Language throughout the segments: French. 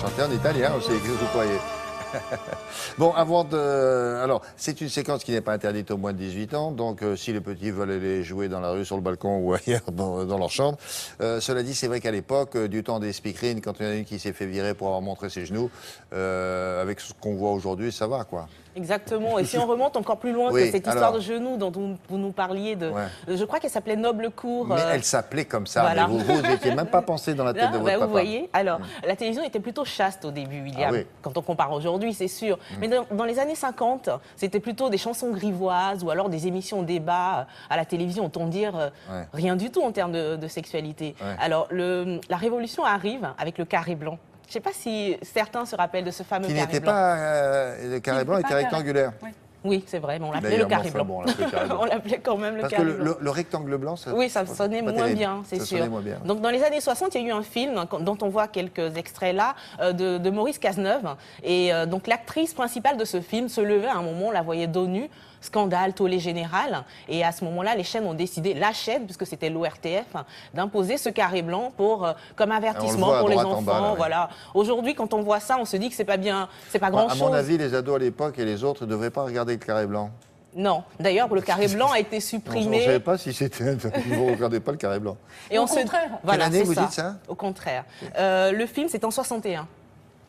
chanter en italien aussi, qu'est-ce que vous croyez? Bon, avant de... Alors, c'est une séquence qui n'est pas interdite aux moins de 18 ans, donc si les petits veulent aller jouer dans la rue, sur le balcon ou ailleurs dans leur chambre. Cela dit, c'est vrai qu'à l'époque, du temps des speakerines, quand il y en a une qui s'est fait virer pour avoir montré ses genoux, avec ce qu'on voit aujourd'hui, ça va, quoi. Exactement. Et si on remonte encore plus loin que cette histoire de genoux dont vous nous parliez, je crois qu'elle s'appelait Noble Cour. Mais elle s'appelait comme ça, voilà. mais vous n'étiez même pas pensé dans la tête de votre papa. Vous voyez, alors, la télévision était plutôt chaste au début, William, quand on compare aujourd'hui, c'est sûr. Mais dans les années 50, c'était plutôt des chansons grivoises ou alors des émissions débat à la télévision, autant dire rien du tout en termes de sexualité. Alors, la révolution arrive avec le carré blanc. Je ne sais pas si certains se rappellent de ce fameux carré blanc. Qui n'était pas... le carré blanc était rectangulaire. Oui, c'est vrai, mais on l'appelait le carré blanc. On l'appelait quand même le carré blanc. Parce que le rectangle blanc, ça... Oui, ça sonnait moins bien, c'est sûr. Donc dans les années 60, il y a eu un film dont on voit quelques extraits là, de Maurice Cazeneuve. Et donc l'actrice principale de ce film se levait à un moment, on la voyait dos nu. Scandale, tollé général. Et à ce moment-là, les chaînes ont décidé, la chaîne, puisque c'était l'ORTF, d'imposer ce carré blanc comme avertissement pour les enfants. Bas, voilà. Aujourd'hui, quand on voit ça, on se dit que c'est pas bien, c'est pas grand-chose. À mon avis, les ados à l'époque et les autres ne devraient pas regarder le carré blanc. Non. D'ailleurs, le carré blanc a été supprimé. Je ne savais pas si c'était... Vous ne regardez pas le carré blanc. Et au contraire. Voilà, quelle année vous dites ça? Au contraire. Le film, c'est en 61.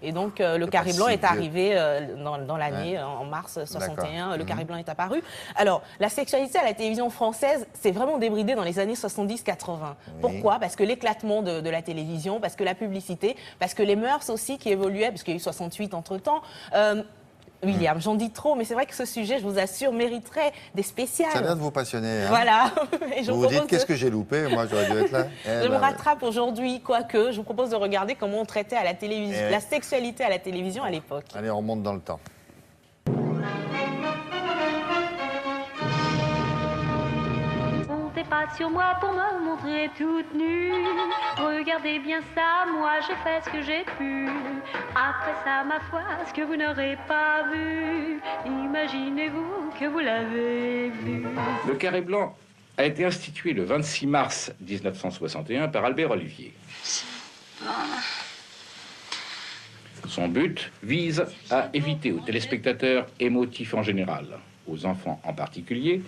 Et donc, le carré blanc est arrivé dans l'année, en mars 61, le carré blanc est apparu. Alors, la sexualité à la télévision française s'est vraiment débridée dans les années 70-80. Pourquoi? Parce que l'éclatement de la télévision, parce que la publicité, parce que les mœurs aussi qui évoluaient, parce qu'il y a eu 68 entre-temps. William, j'en dis trop, mais c'est vrai que ce sujet, je vous assure, mériterait des spéciales. Ça a l'air de vous passionner. Hein. Voilà. Vous vous dites, qu'est-ce que j'ai loupé? Moi, j'aurais dû être là. Je me rattrape aujourd'hui, quoique. Je vous propose de regarder comment on traitait à la télévision, la sexualité à la télévision à l'époque. Allez, on remonte dans le temps. Pas sur moi pour me montrer toute nue. Regardez bien ça, moi j'ai fait ce que j'ai pu. Après ça, ma foi, ce que vous n'aurez pas vu, imaginez-vous que vous l'avez vu. Le carré blanc a été institué le 26 mars 1961 par Albert Olivier. Son but vise à éviter aux téléspectateurs émotifs en général, aux enfants en particulier,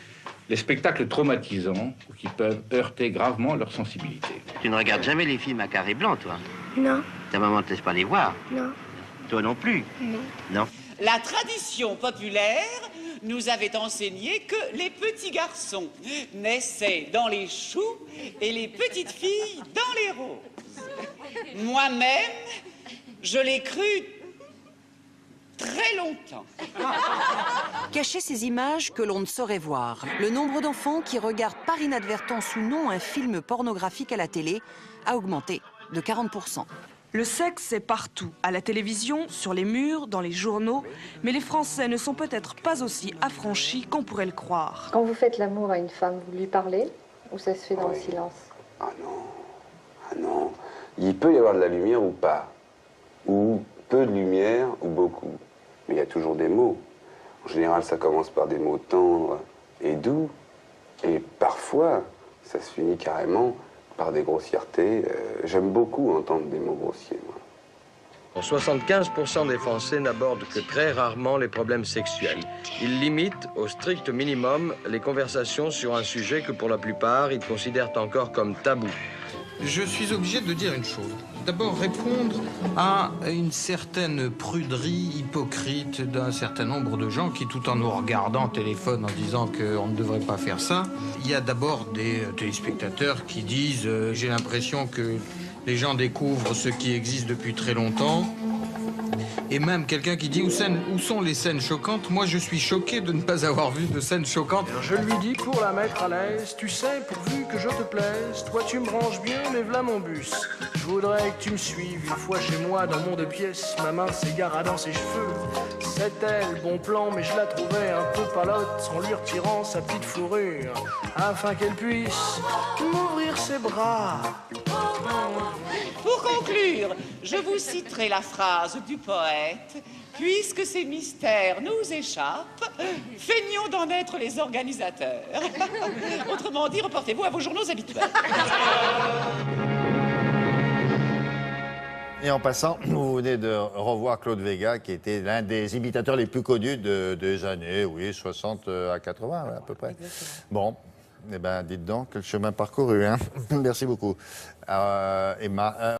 les spectacles traumatisants ou qui peuvent heurter gravement leur sensibilité. Tu ne regardes jamais les films à carré blanc, toi? Non. Ta maman ne te laisse pas les voir? Non. Toi non plus? Non. Non. La tradition populaire nous avait enseigné que les petits garçons naissaient dans les choux et les petites filles dans les roses. Moi-même, je l'ai cru très longtemps. Cacher ces images que l'on ne saurait voir. Le nombre d'enfants qui regardent par inadvertance ou non un film pornographique à la télé a augmenté de 40%. Le sexe est partout, à la télévision, sur les murs, dans les journaux, mais les Français ne sont peut-être pas aussi affranchis qu'on pourrait le croire. Quand vous faites l'amour à une femme, vous lui parlez ou ça se fait dans le silence? Ah non, ah non. Il peut y avoir de la lumière ou pas, ou peu de lumière ou beaucoup. Mais il y a toujours des mots. En général, ça commence par des mots tendres et doux. Et parfois, ça se finit carrément par des grossièretés. J'aime beaucoup entendre des mots grossiers, moi. 75% des Français n'abordent que très rarement les problèmes sexuels. Ils limitent au strict minimum les conversations sur un sujet que pour la plupart, ils considèrent encore comme tabou. Je suis obligé de dire une chose. D'abord, répondre à une certaine pruderie hypocrite d'un certain nombre de gens qui, tout en nous regardant au téléphone en disant qu'on ne devrait pas faire ça, il y a d'abord des téléspectateurs qui disent « j'ai l'impression que les gens découvrent ce qui existe depuis très longtemps ». Et même quelqu'un qui dit où sont les scènes choquantes? Moi, je suis choqué de ne pas avoir vu de scènes choquantes. Alors je lui dis pour la mettre à l'aise, tu sais, pourvu que je te plaise, toi tu me ranges bien, mais v'là mon bus. Je voudrais que tu me suives une fois chez moi dans mon 2 pièces. Ma main s'égara dans ses cheveux. C'était le bon plan, mais je la trouvais un peu palote en lui retirant sa petite fourrure, afin qu'elle puisse m'ouvrir ses bras. Pour conclure, je vous citerai la phrase du poète. Puisque ces mystères nous échappent, feignons d'en être les organisateurs. Autrement dit, reportez-vous à vos journaux habituels. Et en passant, vous venez de revoir Claude Véga, qui était l'un des imitateurs les plus connus des années, oui, 60 à 80, à peu près. Exactement. Bon, eh ben, dites donc, quel chemin parcouru, hein. Merci beaucoup. Emma.